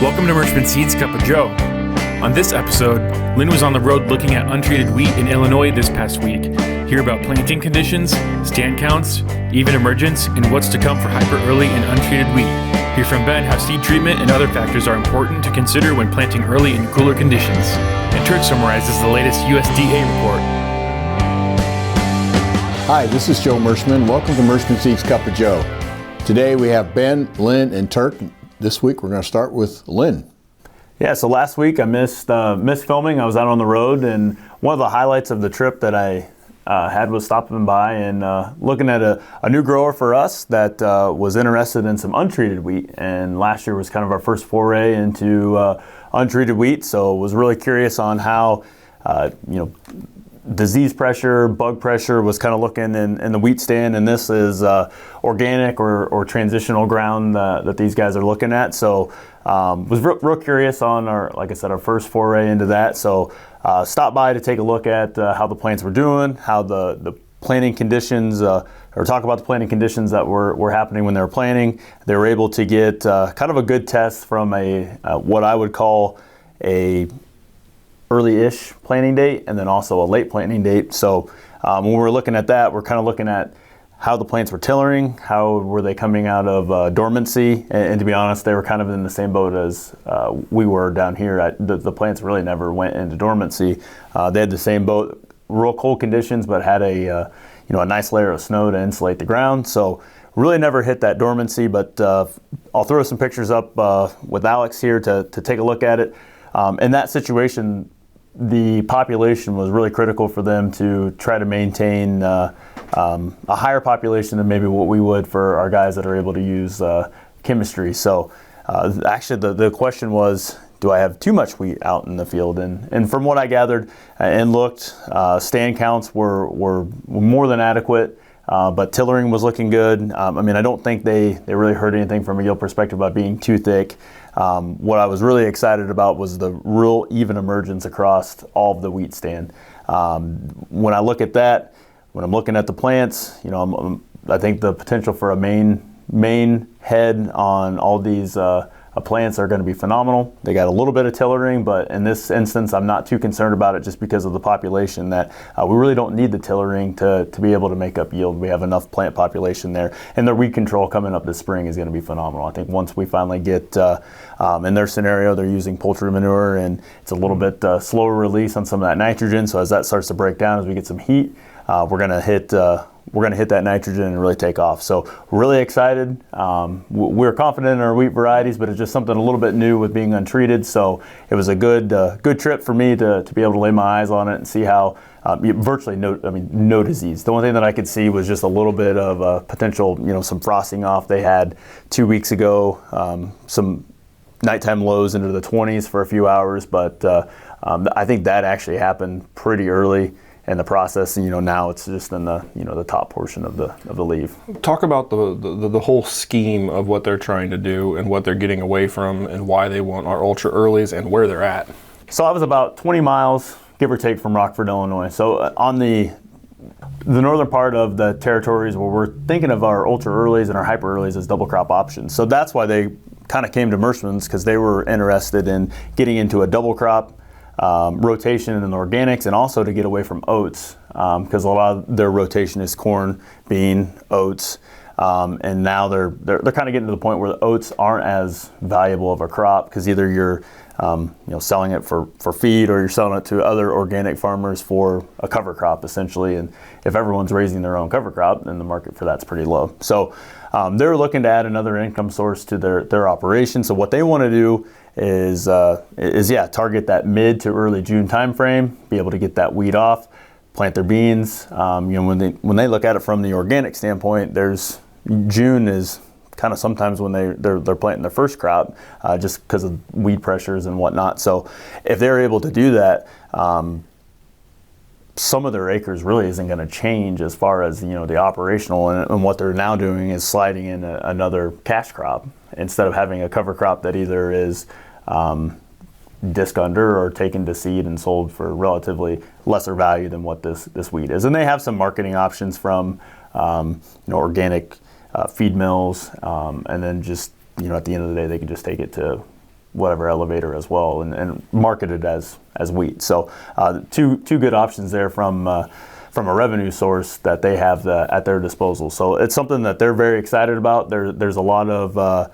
Welcome to Merchman Seeds Cup of Joe. On this episode, Lynn was on the road looking at untreated wheat in Illinois this past week. Hear about planting conditions, stand counts, even emergence, and what's to come for hyper early and untreated wheat. Hear from Ben how seed treatment and other factors are important to consider when planting early in cooler conditions. And Turk summarizes the latest USDA report. Hi, this is Joe Mershman. Welcome to Merchman Seeds Cup of Joe. Today we have Ben, Lynn, and Turk. This week we're going to start with Lynn. Yeah, so last week I missed filming. I was out on the road, and one of the highlights of the trip that I had was stopping by and looking at a new grower for us that was interested in some untreated wheat. And last year was kind of our first foray into untreated wheat, so was really curious on how disease pressure, bug pressure was kind of looking in the wheat stand, and this is organic or transitional ground that these guys are looking at. So was real curious on our first foray into that. So stopped by to take a look at how the plants were doing, how the planting conditions, or talk about the planting conditions that were happening when they were planting. They were able to get kind of a good test from what I would call a early-ish planting date and then also a late planting date. So when we're looking at that, we're kind of looking at how the plants were tillering, how were they coming out of dormancy, and to be honest, they were kind of in the same boat as we were down here. The plants really never went into dormancy. They had the same boat, real cold conditions, but had a nice layer of snow to insulate the ground. So really never hit that dormancy, but I'll throw some pictures up with Alex here to take a look at it. In that situation, the population was really critical for them to try to maintain a higher population than maybe what we would for our guys that are able to use chemistry. So actually the question was, do I have too much wheat out in the field? And from what I gathered and looked, stand counts were more than adequate. But tillering was looking good. I don't think they really heard anything from a yield perspective about being too thick. What I was really excited about was the real even emergence across all of the wheat stand. When I look at that, when I'm looking at the plants, I think the potential for a main head on all these plants are going to be phenomenal. They got a little bit of tillering, but in this instance, I'm not too concerned about it just because of the population that we really don't need the tillering to be able to make up yield. We have enough plant population there, and the weed control coming up this spring is going to be phenomenal. I think once we finally get, in their scenario, they're using poultry manure, and it's a little bit slower release on some of that nitrogen. So as that starts to break down, as we get some heat, we're going to hit that nitrogen and really take off. So really excited. We're confident in our wheat varieties, but it's just something a little bit new with being untreated. So it was a good trip for me to be able to lay my eyes on it and see how virtually no disease. The only thing that I could see was just a little bit of potential, some frosting off. They had 2 weeks ago some nighttime lows into the 20s for a few hours, but I think that actually happened pretty early in the process, and now it's just in the the top portion of the leaf. Talk about the whole scheme of what they're trying to do and what they're getting away from and why they want our ultra earlies and where they're at. So I was about 20 miles, give or take, from Rockford, Illinois. So on the northern part of the territories where we're thinking of our ultra earlies and our hyper earlies as double crop options. So that's why they kind of came to Merchman's, because they were interested in getting into a double crop rotation in organics, and also to get away from oats, because a lot of their rotation is corn, bean, oats, and now they're kind of getting to the point where the oats aren't as valuable of a crop, because either you're selling it for feed, or you're selling it to other organic farmers for a cover crop essentially. And if everyone's raising their own cover crop, then the market for that's pretty low. So they're looking to add another income source to their operation. So what they want to do is target that mid to early June timeframe, be able to get that weed off, plant their beans. When they look at it from the organic standpoint, June is kind of sometimes when they're planting their first crop, just because of weed pressures and whatnot. So if they're able to do that, some of their acres really isn't going to change as far as the operational, and what they're now doing is sliding in another cash crop instead of having a cover crop that either is disc under or taken to seed and sold for relatively lesser value than what this wheat is. And they have some marketing options from organic feed mills, and then just at the end of the day they can just take it to whatever elevator as well, and marketed as wheat. So two good options there from a revenue source that they have at their disposal. So it's something that they're very excited about. There's a lot of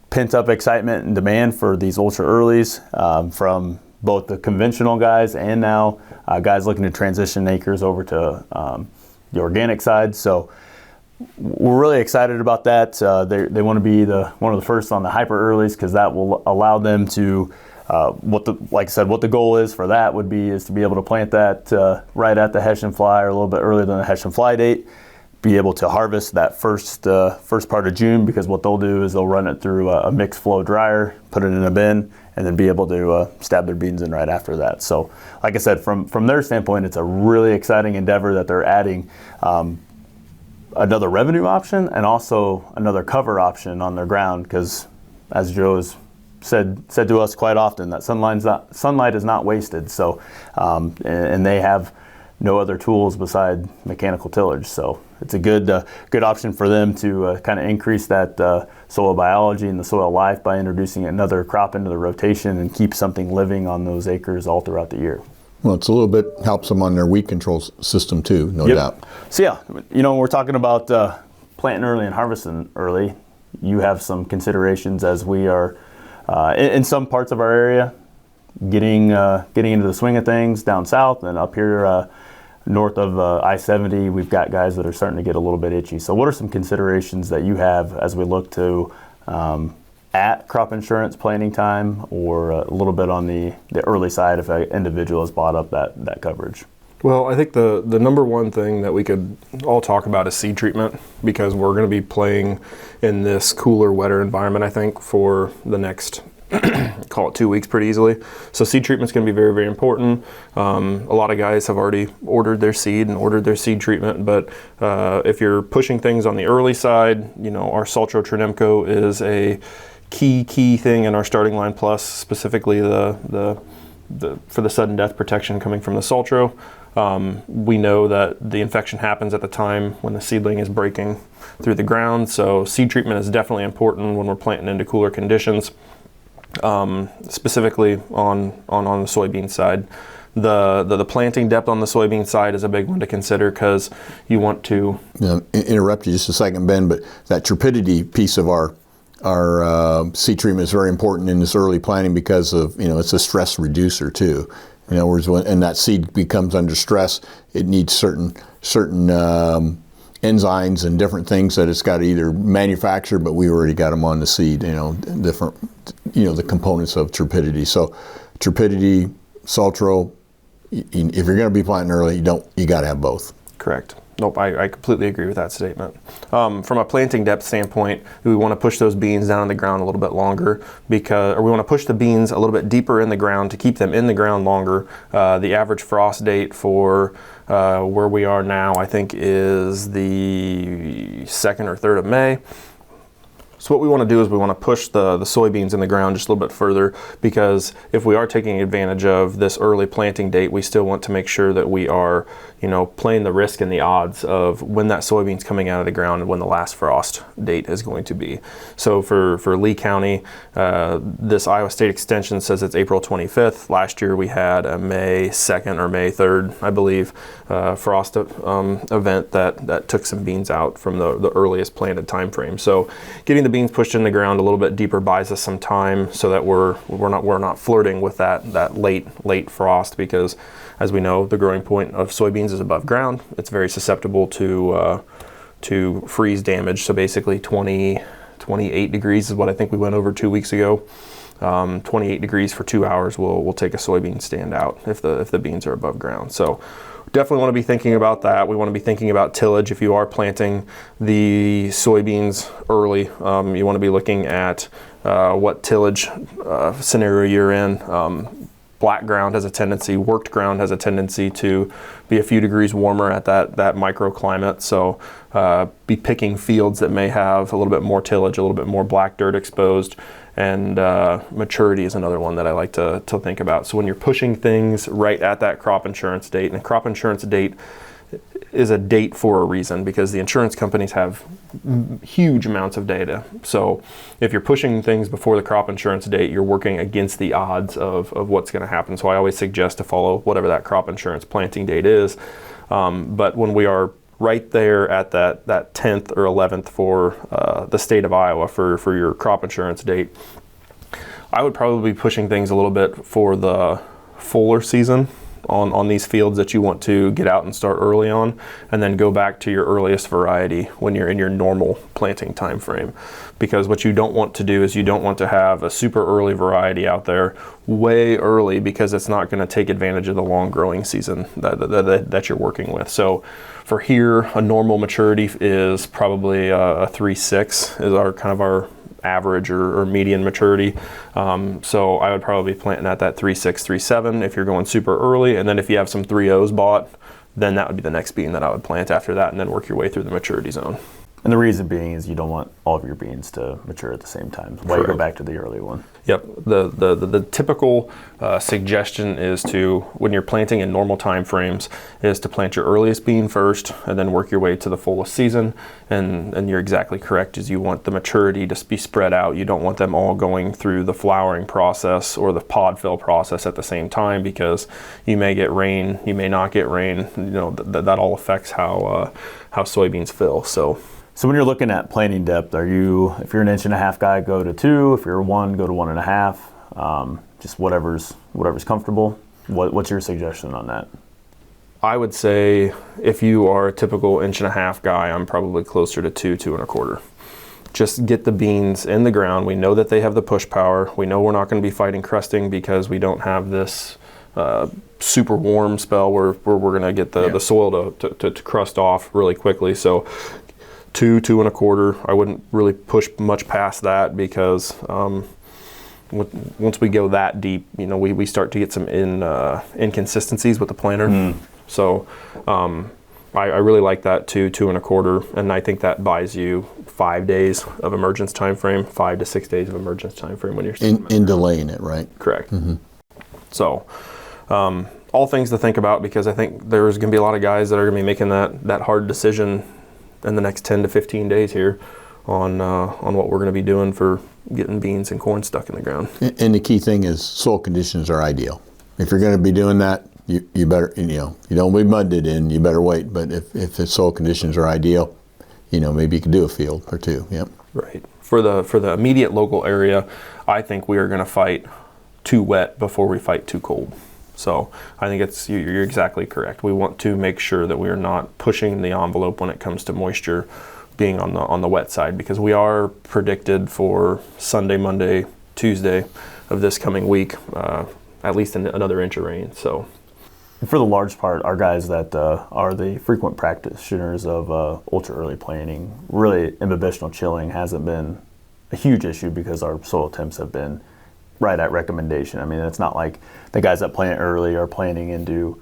pent-up excitement and demand for these ultra earlies from both the conventional guys and now guys looking to transition acres over to the organic side. So we're really excited about that. They want to be one of the first on the hyper earlies, because that will allow them to what the goal is for that is to be able to plant that right at the Hessian fly, or a little bit earlier than the Hessian fly date, be able to harvest that first part of June, because what they'll do is they'll run it through a mixed flow dryer, put it in a bin, and then be able to stab their beans in right after that. So like I said, from their standpoint, it's a really exciting endeavor that they're adding another revenue option and also another cover option on their ground, because as Joe has said to us quite often, that sunlight is not wasted. So and they have no other tools beside mechanical tillage. So it's a good option for them to kind of increase that soil biology and the soil life by introducing another crop into the rotation and keep something living on those acres all throughout the year. Well, it's a little bit helps them on their weed control system too, no doubt. So yeah, when we're talking about planting early and harvesting early, you have some considerations as we are in some parts of our area getting into the swing of things down south, and up here north of I-70, we've got guys that are starting to get a little bit itchy. So what are some considerations that you have as we look to at crop insurance planting time, or a little bit on the early side if an individual has bought up that coverage? Well, I think the number one thing that we could all talk about is seed treatment, because we're going to be playing in this cooler, wetter environment, I think, for the next call it 2 weeks pretty easily. So seed treatment is going to be very, very important. A lot of guys have already ordered their seed and ordered their seed treatment, but if you're pushing things on the early side, our Saltro Trinemco is a key thing in our starting line plus, specifically the for the sudden death protection coming from the Saltro. We know that the infection happens at the time when the seedling is breaking through the ground, so seed treatment is definitely important when we're planting into cooler conditions. Specifically on the soybean side. The planting depth on the soybean side is a big one to consider, because you want to interrupt you just a second, Ben, but that turpidity piece of our seed treatment is very important in this early planting, because of it's a stress reducer too. In other words, when that seed becomes under stress, it needs certain enzymes and different things that it's got to either manufacture, but we already got them on the seed. Different the components of turpidity. So turpidity, Saltro. If you're going to be planting early, you got to have both. Correct. Nope, I completely agree with that statement. From a planting depth standpoint, we want to push those beans down in the ground a little bit longer, or we want to push the beans a little bit deeper in the ground to keep them in the ground longer. The average frost date for where we are now, I think, is the 2nd or 3rd of May. So what we want to do is we want to push the soybeans in the ground just a little bit further, because if we are taking advantage of this early planting date, we still want to make sure that we are, playing the risk and the odds of when that soybean's coming out of the ground and when the last frost date is going to be. So for Lee County, this Iowa State Extension says it's April 25th. Last year we had a May 2nd or May 3rd, I believe, frost event that took some beans out from the earliest planted time frame. So getting the beans pushed in the ground a little bit deeper buys us some time, so that we're not flirting with that late frost, because as we know, the growing point of soybeans is above ground. It's very susceptible to freeze damage. So basically 28 degrees is what I think we went over 2 weeks ago. 28 degrees for 2 hours will take a soybean stand out if the beans are above ground. So definitely want to be thinking about that. We want to be thinking about tillage. If you are planting the soybeans early, you want to be looking at what tillage scenario you're in. Black ground has a tendency, worked ground has a tendency to be a few degrees warmer at that microclimate. So be picking fields that may have a little bit more tillage, a little bit more black dirt exposed. And maturity is another one that I like to think about. So when you're pushing things right at that crop insurance date, and a crop insurance date is a date for a reason, because the insurance companies have huge amounts of data. So if you're pushing things before the crop insurance date, you're working against the odds of what's going to happen. So I always suggest to follow whatever that crop insurance planting date is. But when we are right there at that 10th or 11th for the state of Iowa for your crop insurance date, I would probably be pushing things a little bit for the fuller season on these fields that you want to get out and start early on, and then go back to your earliest variety when you're in your normal planting time frame. Because what you don't want to do is you don't want to have a super early variety out there way early, because it's not going to take advantage of the long growing season that you're working with. So for here, a normal maturity is probably a 3.6 is our average or median maturity. So I would probably be planting at that 3.6, 3.7 if you're going super early. And then if you have some 3.0s bought, then that would be the next bean that I would plant after that, and then work your way through the maturity zone. And the reason being is you don't want all of your beans to mature at the same time. Why you go back to the early one? Yep. The typical suggestion is to, when you're planting in normal time frames, is to plant your earliest bean first and then work your way to the fullest season. And you're exactly correct, is you want the maturity to be spread out. You don't want them all going through the flowering process or the pod fill process at the same time, because you may get rain, you may not get rain. That all affects how soybeans fill. So when you're looking at planting depth, if you're an 1.5 inch guy, go to 2. If you're 1, go to 1.5. Just whatever's comfortable. What's your suggestion on that? I would say if you are a typical 1.5 inch guy, I'm probably closer to 2, 2.25. Just get the beans in the ground. We know that they have the push power. We know we're not going to be fighting crusting, because we don't have this super warm spell where we're going to get the soil to crust off really quickly. So 2, 2.25. I wouldn't really push much past that, because once we go that deep, we start to get some inconsistencies with the planter. So I really like that 2, 2.25, and I think that buys you 5 days of emergence time frame, 5 to 6 days of emergence time frame when you're in delaying it, right? Correct. So all things to think about, because I think there's going to be a lot of guys that are going to be making that hard decision in the next 10 to 15 days here on what we're going to be doing for getting beans and corn stuck in the ground. And the key thing is soil conditions are ideal. If you're going to be doing that, you better, you don't be mudded in, you better wait. But if the soil conditions are ideal, maybe you could do a field or two. Yep. Right. For the immediate local area, I think we are going to fight too wet before we fight too cold. So I think you're exactly correct. We want to make sure that we are not pushing the envelope when it comes to moisture being on the wet side, because we are predicted for Sunday, Monday, Tuesday of this coming week, at least another inch of rain. So, and for the large part, our guys that are the frequent practitioners of ultra early planting, really imbibitional chilling hasn't been a huge issue, because our soil temps have been right at recommendation. I mean, it's not like the guys that plant early are planting into,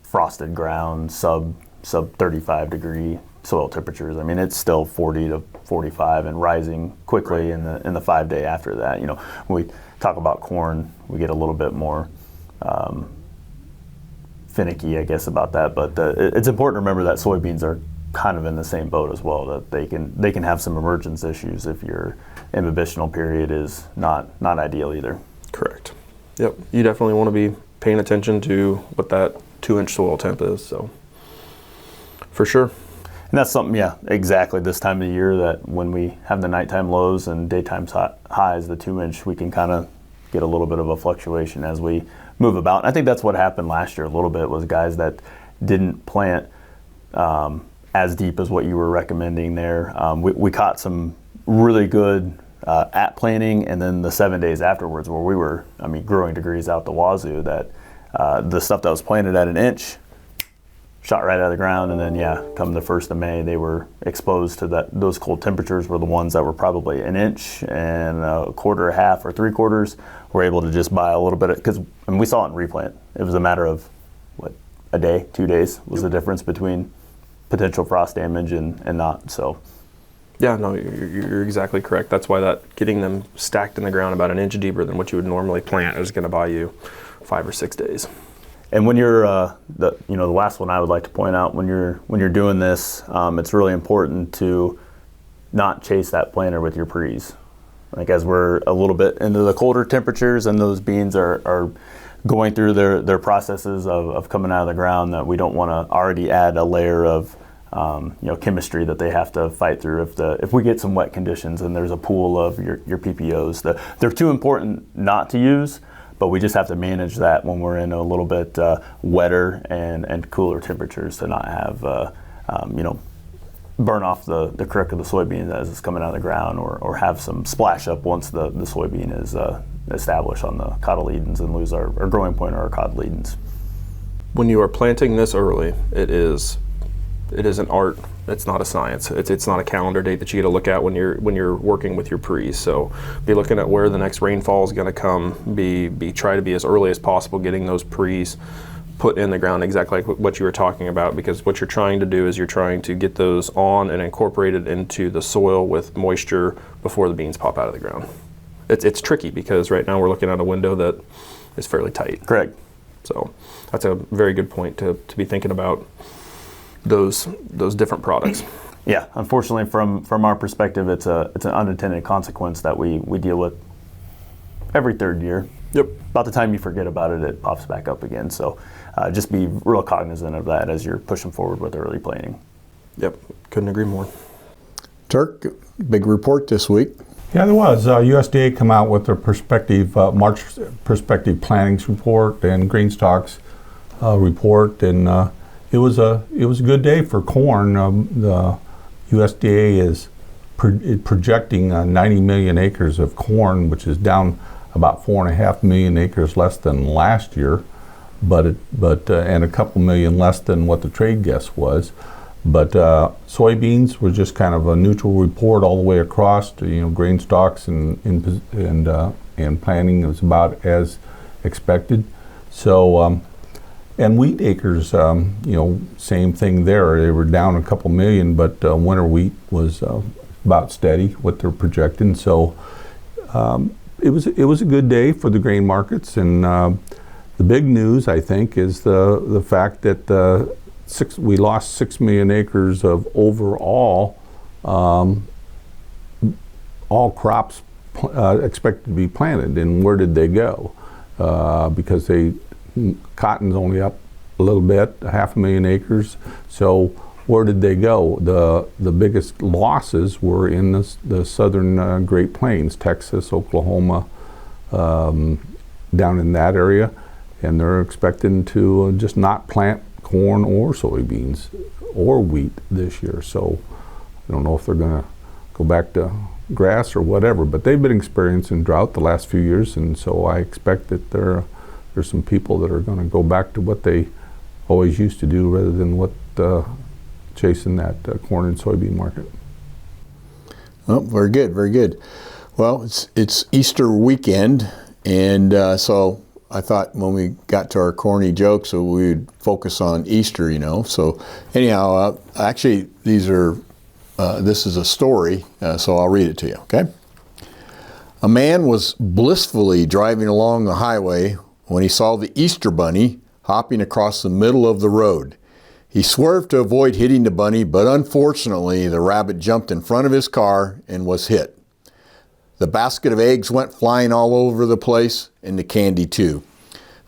frosted ground, sub 35 degree soil temperatures. I mean, it's still 40 to 45 and rising quickly in the 5 day after that. When we talk about corn, we get a little bit more finicky, I guess, about that. But it's important to remember that soybeans are kind of in the same boat as well, that they can have some emergence issues if your imbibitional period is not ideal either. Correct. Yep. You definitely want to be paying attention to what that 2 inch soil temp is. So for sure. And that's something, exactly this time of the year, that when we have the nighttime lows and daytime highs, the 2 inch, we can kind of get a little bit of a fluctuation as we move about. And I think that's what happened last year a little bit, was guys that didn't plant as deep as what you were recommending there. We caught some really good at planting, and then the 7 days afterwards where we were, growing degrees out the wazoo, that the stuff that was planted at 1 inch shot right out of the ground, and then come the 1st of May, they were exposed to those cold temperatures were the ones that were probably 1 inch and a quarter, a half, or 3/4 were able to just buy a little bit, because we saw it in replant. It was a matter of a day, 2 days was the difference between potential frost damage and not. So yeah, no, you're exactly correct. That's why that getting them stacked in the ground about 1 inch deeper than what you would normally plant is going to buy you 5 or 6 days. And when you're the last one I would like to point out, when you're doing this, it's really important to not chase that planter with your pre's. Like as we're a little bit into the colder temperatures and those beans are going through their processes of coming out of the ground, that we don't want to already add a layer of chemistry that they have to fight through if we get some wet conditions and there's a pool of your PPOs. They're too important not to use, but we just have to manage that when we're in a little bit wetter and cooler temperatures to not have burn off the crick of the soybean as it's coming out of the ground, or have some splash up once the soybean is established on the cotyledons and lose our growing point or our cotyledons. When you are planting this early, it is an art. It's not a science. It's not a calendar date that you get to look at when you're working with your pre's. So be looking at where the next rainfall is going to come. Try to be as early as possible getting those pre's put in the ground, exactly like what you were talking about, because what you're trying to do is you're trying to get those on and incorporated into the soil with moisture before the beans pop out of the ground. It's tricky because right now we're looking at a window that is fairly tight. Correct. So that's a very good point to be thinking about those different products. Yeah, unfortunately from our perspective, it's an unintended consequence that we deal with every third year. Yep. About the time you forget about it, it pops back up again. So just be real cognizant of that as you're pushing forward with early planting. Yep, couldn't agree more. Turk, big report this week. Yeah, there was. USDA come out with their March prospective plantings report and green stocks report, and it was a good day for corn. The USDA is projecting 90 million acres of corn, which is down about 4.5 million acres less than last year, but and a couple million less than what the trade guess was. But soybeans were just kind of a neutral report all the way across. Grain stocks and planting was about as expected. So and wheat acres, same thing there. They were down a couple million, but winter wheat was about steady what they're projecting. So it was a good day for the grain markets, and the big news I think is the fact that we lost 6 million acres of overall all crops expected to be planted. And where did they go? Because cotton's only up a little bit, 500,000 acres. So where did they go? The biggest losses were in the southern Great Plains, Texas, Oklahoma, down in that area, and they're expecting to just not plant corn or soybeans or wheat this year. So I don't know if they're going to go back to grass or whatever, but they've been experiencing drought the last few years, and so I expect that there's some people that are going to go back to what they always used to do rather than chasing that corn and soybean market. Oh, very good, very good. Well, it's Easter weekend, and so I thought when we got to our corny jokes, so we'd focus on Easter, So anyhow, actually, this is a story, so I'll read it to you, okay? A man was blissfully driving along the highway when he saw the Easter bunny hopping across the middle of the road. He swerved to avoid hitting the bunny, but unfortunately, the rabbit jumped in front of his car and was hit. The basket of eggs went flying all over the place, and the candy too.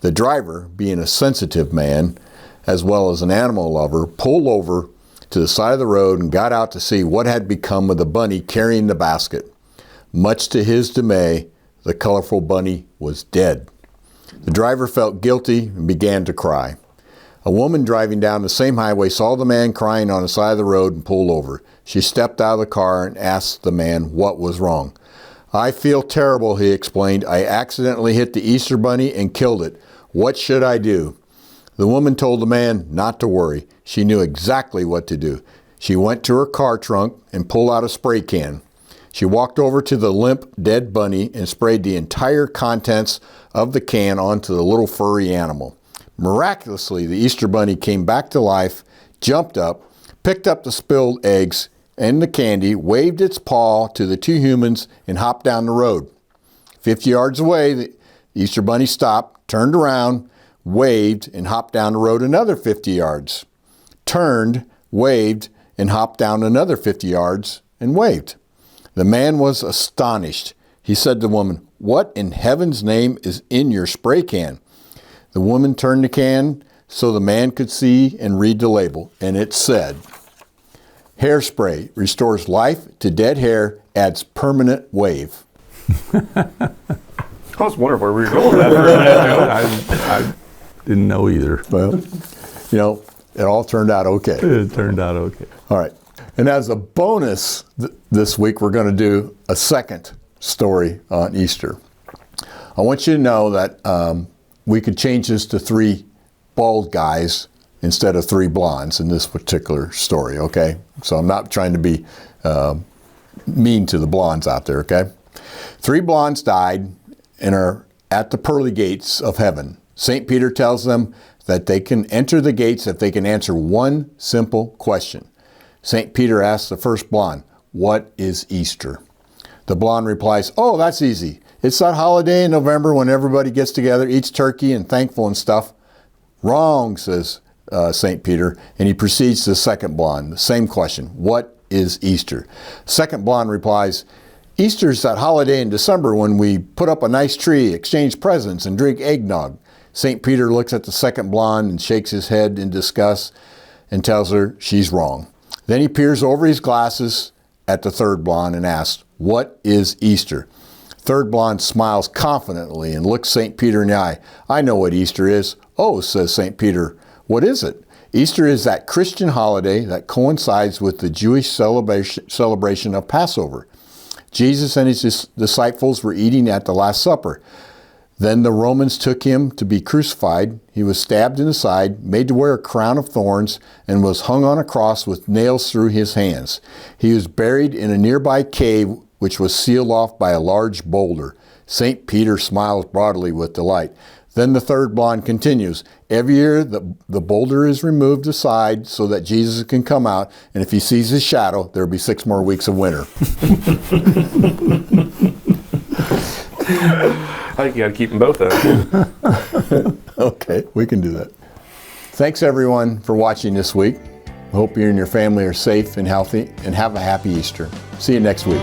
The driver, being a sensitive man, as well as an animal lover, pulled over to the side of the road and got out to see what had become of the bunny carrying the basket. Much to his dismay, the colorful bunny was dead. The driver felt guilty and began to cry. A woman driving down the same highway saw the man crying on the side of the road and pulled over. She stepped out of the car and asked the man what was wrong. "I feel terrible," he explained. "I accidentally hit the Easter bunny and killed it. What should I do?" The woman told the man not to worry. She knew exactly what to do. She went to her car trunk and pulled out a spray can. She walked over to the limp, dead bunny and sprayed the entire contents of the can onto the little furry animal. Miraculously, the Easter bunny came back to life, jumped up, picked up the spilled eggs and the candy, waved its paw to the two humans, and hopped down the road. 50 yards away, the Easter bunny stopped, turned around, waved, and hopped down the road another 50 yards. Turned, waved, and hopped down another 50 yards and waved. The man was astonished. He said to the woman, "What in heaven's name is in your spray can?" The woman turned the can so the man could see and read the label, and it said, "Hairspray restores life to dead hair, adds permanent wave." I was wondering where we were going with that for a minute. I didn't know either. Well, it all turned out okay. It turned out okay. All right. And as a bonus this week, we're going to do a second story on Easter. I want you to know that we could change this to 3 bald guys instead of 3 blondes in this particular story, okay? So I'm not trying to be mean to the blondes out there, okay? 3 blondes died and are at the pearly gates of heaven. St. Peter tells them that they can enter the gates if they can answer one simple question. St. Peter asks the first blonde, "What is Easter?" The blonde replies, "Oh, that's easy. It's that holiday in November when everybody gets together, eats turkey and thankful and stuff." "Wrong," says St. Peter, and he proceeds to the second blonde. The same question, "What is Easter?" Second blonde replies, "Easter's that holiday in December when we put up a nice tree, exchange presents, and drink eggnog." St. Peter looks at the second blonde and shakes his head in disgust and tells her she's wrong. Then he peers over his glasses at the third blonde and asks, "What is Easter?" Third blonde smiles confidently and looks St. Peter in the eye. "I know what Easter is." "Oh," says St. Peter, "what is it?" "Easter is that Christian holiday that coincides with the Jewish celebration of Passover. Jesus and his disciples were eating at the Last Supper. Then the Romans took him to be crucified. He was stabbed in the side, made to wear a crown of thorns, and was hung on a cross with nails through his hands. He was buried in a nearby cave, which was sealed off by a large boulder. St. Peter smiles broadly with delight. Then the third blonde continues, "Every year the boulder is removed aside so that Jesus can come out, and if he sees his shadow, there will be 6 more weeks of winter." I think you got to keep them both in. Okay, we can do that. Thanks everyone for watching this week. I hope you and your family are safe and healthy, and have a happy Easter. See you next week.